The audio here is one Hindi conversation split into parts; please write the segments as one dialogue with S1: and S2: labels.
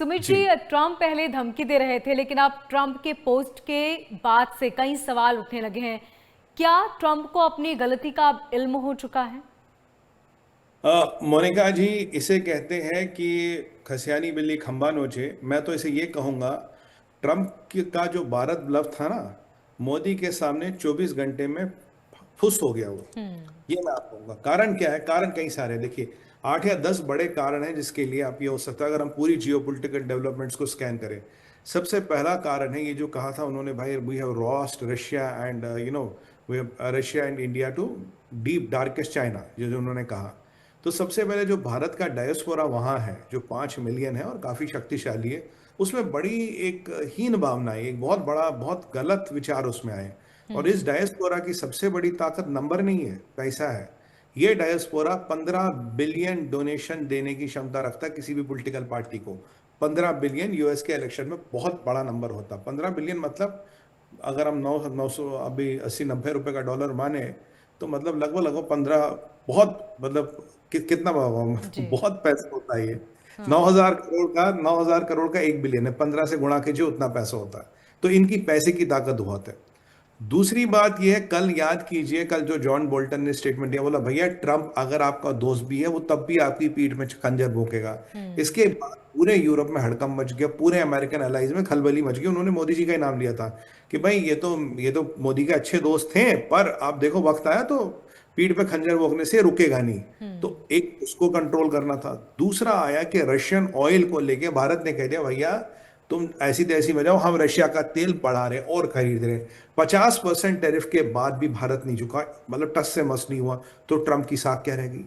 S1: सुमित
S2: जी।
S1: जी, ट्रंप पहले धमकी दे रहे थे, लेकिन अब ट्रंप के पोस्ट के बाद से कई सवाल उठने लगे हैं। क्या ट्रंप को अपनी गलती का अब इल्म हो चुका है?
S2: मोनिका जी, इसे कहते हैं कि खसियानी बिल्ली खंबा नोचे। मैं तो इसे ये कहूँगा, का जो भारत ब्लफ था ना, मोदी के सामने 24 घंटे में फुस हो गया वो। ये मैं आपको कहूँगा। कारण क्या है? कारण कई सारे हैं। देखिए, 8 या 10 बड़े कारण हैं जिसके लिए आप ये हो सकता है, अगर हम पूरी जियोपॉलिटिकल डेवलपमेंट्स को स्कैन करें। सबसे पहला कारण है ये जो कहा था उन्होंने, भाई we have lost Russia and we have Russia and India to deep darkest China, ये जो उन्होंने कहा। तो सबसे पहले जो भारत का डायस्पोरा वहाँ है, जो 5 मिलियन है और काफ़ी शक्तिशाली है, उसमें बड़ी एक हीन भावना है, एक बहुत बड़ा बहुत गलत विचार उसमें आए। और इस डायस्पोरा की सबसे बड़ी ताकत नंबर नहीं है, पैसा है। ये डायस्पोरा 15 बिलियन डोनेशन देने की क्षमता रखता है किसी भी पॉलिटिकल पार्टी को। 15 बिलियन यूएस के इलेक्शन में बहुत बड़ा नंबर होता। 15 बिलियन मतलब, अगर हम 900 अभी 80-90 रुपए का डॉलर माने, तो मतलब लगभग लगभग 15, बहुत मतलब कितना
S1: जी।
S2: बहुत पैसा होता है ये।
S1: हाँ।
S2: 9,000 करोड़ का 1 बिलियन है, 15 से गुणा कीजिए, उतना पैसा होता है। तो इनकी पैसे की ताकत बहुत है। दूसरी बात यह है, कल याद कीजिए, कल जो जॉन बोल्टन ने स्टेटमेंट दिया, बोला भैया ट्रंप अगर आपका दोस्त भी है वो तब भी आपकी पीठ में खंजर भोंकेगा। इसके बाद पूरे यूरोप में हड़कंप मच गया, पूरे अमेरिकन अलाइज में खलबली मच गई। उन्होंने मोदी जी का ही नाम लिया था कि भाई ये तो मोदी के अच्छे दोस्त थे, पर आप देखो वक्त आया तो पीठ पे खंजर भोंकने से रुकेगा नहीं। तो एक उसको कंट्रोल करना था। दूसरा आया कि रशियन ऑयल को लेके भारत ने कह दिया भैया तुम ऐसी तैसी में जाओ, हम रशिया का तेल बढ़ा रहे और खरीद रहे। 50% टैरिफ के बाद भी भारत नहीं झुका, मतलब टस से मस नहीं हुआ। तो ट्रंप की साख क्या रहेगी?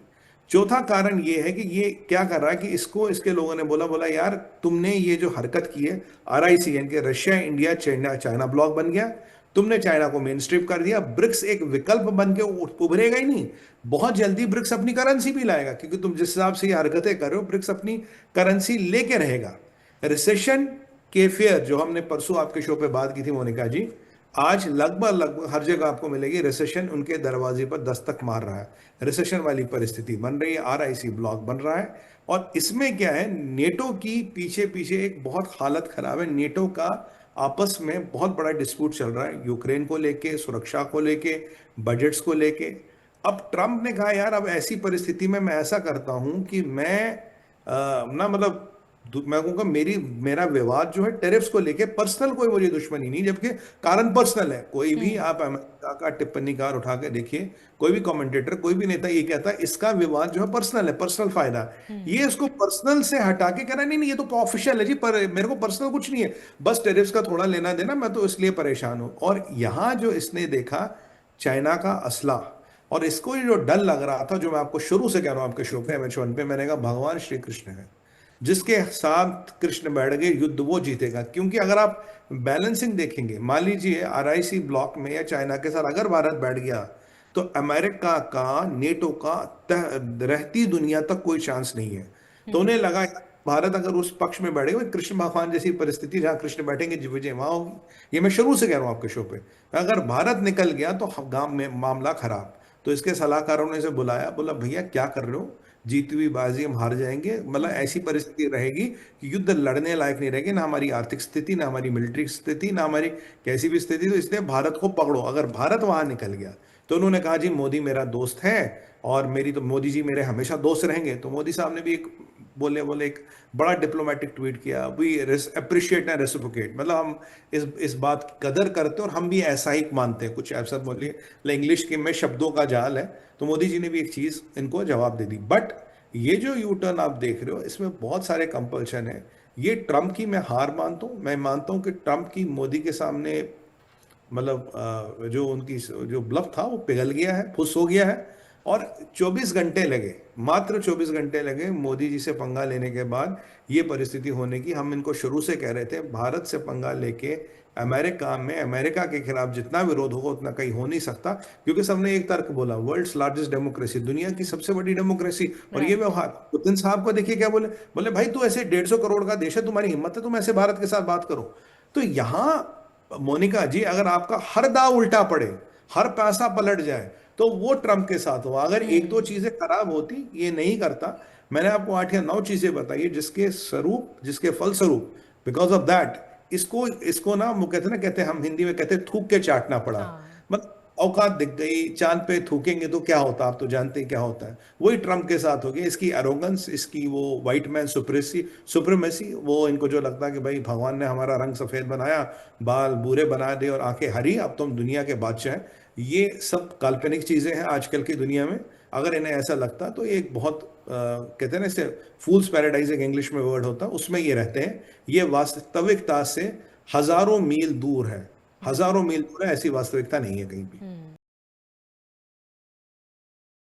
S2: चौथा कारण ये है कि ये क्या कर रहा है कि इसको इसके लोगों ने बोला बोला यार तुमने ये जो हरकत की है, RICN के Russia India China China block बन गया। तुमने चाइना को मेन स्ट्रीप कर दिया। ब्रिक्स एक विकल्प बन के उभरेगा ही नहीं। बहुत जल्दी ब्रिक्स अपनी करेंसी भी लाएगा, क्योंकि तुम जिस हिसाब से ये हरकतें कर रहे हो, ब्रिक्स अपनी करेंसी लेके रहेगा। रिसेशन के फेयर जो हमने परसों आपके शो पे बात की थी मोनिका जी, आज लगभग लगभग हर जगह आपको मिलेगी, रिसेशन उनके दरवाजे पर दस्तक मार रहा है। रिसेशन वाली परिस्थिति बन रही है, RIC ब्लॉक बन रहा है। और इसमें क्या है, नेटो की पीछे पीछे एक बहुत हालत खराब है। नेटो का आपस में बहुत बड़ा डिस्प्यूट चल रहा है, यूक्रेन को लेके, सुरक्षा को लेके, बजट्स को लेके। अब ट्रंप ने कहा यार अब ऐसी परिस्थिति में मैं ऐसा करता हूं कि मैं ना मतलब मैं कहूँगा मेरा विवाद जो है टेरिफ्स को लेके, पर्सनल कोई मुझे दुश्मनी नहीं, जबकि कारण पर्सनल है। कोई भी आप अमेरिका का टिप्पणीकार उठा के देखिए, कोई भी कमेंटेटर, कोई भी नेता ये कहता है इसका विवाद जो है पर्सनल है, पर्सनल फायदा। ये इसको पर्सनल से हटा के कह रहा है नहीं नहीं ये तो ऑफिशियल है जी, पर मेरे को पर्सनल कुछ नहीं है, बस टेरिफ्स का थोड़ा लेना देना, मैं तो इसलिए परेशान हूं। और यहां जो इसने देखा चाइना का असला, और इसको ये जो डर लग रहा था, जो मैं आपको शुरू से कह रहा हूं आपके शो पे MH1 पे, मैंने कहा भगवान श्री कृष्ण है, जिसके साथ कृष्ण बैठ गए युद्ध वो जीतेगा। क्योंकि अगर आप बैलेंसिंग देखेंगे, मान लीजिए RIC ब्लॉक में या चाइना के साथ अगर भारत बैठ गया, तो अमेरिका का, नेटो का रहती दुनिया तक कोई चांस नहीं है। तो उन्हें लगा भारत अगर उस पक्ष में बैठेगा, कृष्ण भगवान जैसी परिस्थिति जहां कृष्ण बैठेंगे विजय वहां होगी। ये मैं शुरू से कह रहा हूं आपके शो पे। अगर भारत निकल गया तो गांव में मामला खराब। तो इसके सलाहकारों ने इसे बुलाया, बोला भैया क्या कर रहे हो, जीती हुई बाजी हम हार जाएंगे, मतलब ऐसी परिस्थिति रहेगी कि युद्ध लड़ने लायक नहीं रहेगी, ना हमारी आर्थिक स्थिति, ना हमारी मिलिट्री स्थिति, ना हमारी कैसी भी स्थिति। तो इसलिए भारत को पकड़ो। अगर भारत वहां निकल गया तो उन्होंने कहा जी मोदी मेरा दोस्त है, और मेरी तो मोदी जी मेरे हमेशा दोस्त रहेंगे। तो मोदी साहब ने भी एक बोले बोले एक बड़ा डिप्लोमेटिक ट्वीट किया, वी अप्रिशिएट एंड रेसिप्रोकेट, मतलब हम इस बात की कदर करते हैं और हम भी ऐसा ही मानते हैं, कुछ ऐसा बोलिए। इंग्लिश के में शब्दों का जाल है। तो मोदी जी ने भी एक चीज इनको जवाब दे दी। बट ये जो यू टर्न आप देख रहे हो, इसमें बहुत सारे कंपल्शन है। ये ट्रंप की मैं हार मानता हूं। मैं मानता हूं कि ट्रंप की मोदी के सामने, मतलब जो उनकी जो ब्लफ था वो पिघल गया है, फुस हो गया है। और 24 घंटे लगे, मात्र 24 घंटे लगे मोदी जी से पंगा लेने के बाद ये परिस्थिति होने की। हम इनको शुरू से कह रहे थे, भारत से पंगा लेके अमेरिका में, अमेरिका के खिलाफ जितना विरोध होगा उतना कहीं हो नहीं सकता। क्योंकि सबने एक तर्क बोला, वर्ल्ड्स लार्जेस्ट डेमोक्रेसी, दुनिया की सबसे बड़ी डेमोक्रेसी, और ये
S1: राइट।
S2: व्यवहार। पुतिन साहब को देखिए क्या बोले, बोले भाई तू ऐसे 150 करोड़ का देश है, तुम्हारी हिम्मत है तुम ऐसे भारत के साथ बात करो। तो यहां मोनिका जी, अगर आपका हर दाव उल्टा पड़े, हर पैसा पलट जाए, तो वो ट्रंप के साथ हुआ। अगर एक दो चीजें खराब होती, ये नहीं करता। मैंने आपको 8 या 9 चीजें बताई जिसके स्वरूप, जिसके फलस्वरूप, बिकॉज ऑफ दैट इसको इसको ना वो कहते हैं ना, कहते हैं हम हिंदी में कहते हैं थूक के चाटना पड़ा।
S1: हाँ।
S2: मतलब औकात दिख गई, चांद पे थूकेंगे तो क्या होता, आप तो जानते हैं क्या होता है। वही ट्रम्प के साथ हो गया, इसकी एरोगेंस, इसकी वो व्हाइट मैन सुप्रीमेसी, वो इनको जो लगता है कि भाई भगवान ने हमारा रंग सफेद बनाया, बाल भूरे बना दे और आंखें हरी, अब तो हम दुनिया के बादशाह हैं। ये सब काल्पनिक चीजें हैं आजकल की दुनिया में। अगर इन्हें ऐसा लगता तो ये एक बहुत कहते हैं ना इसे, फूल्स पैराडाइज एक इंग्लिश में वर्ड होता है, उसमें ये रहते हैं। ये वास्तविकता से हजारों मील दूर है, हजारों मील दूर है, ऐसी वास्तविकता नहीं है कहीं भी।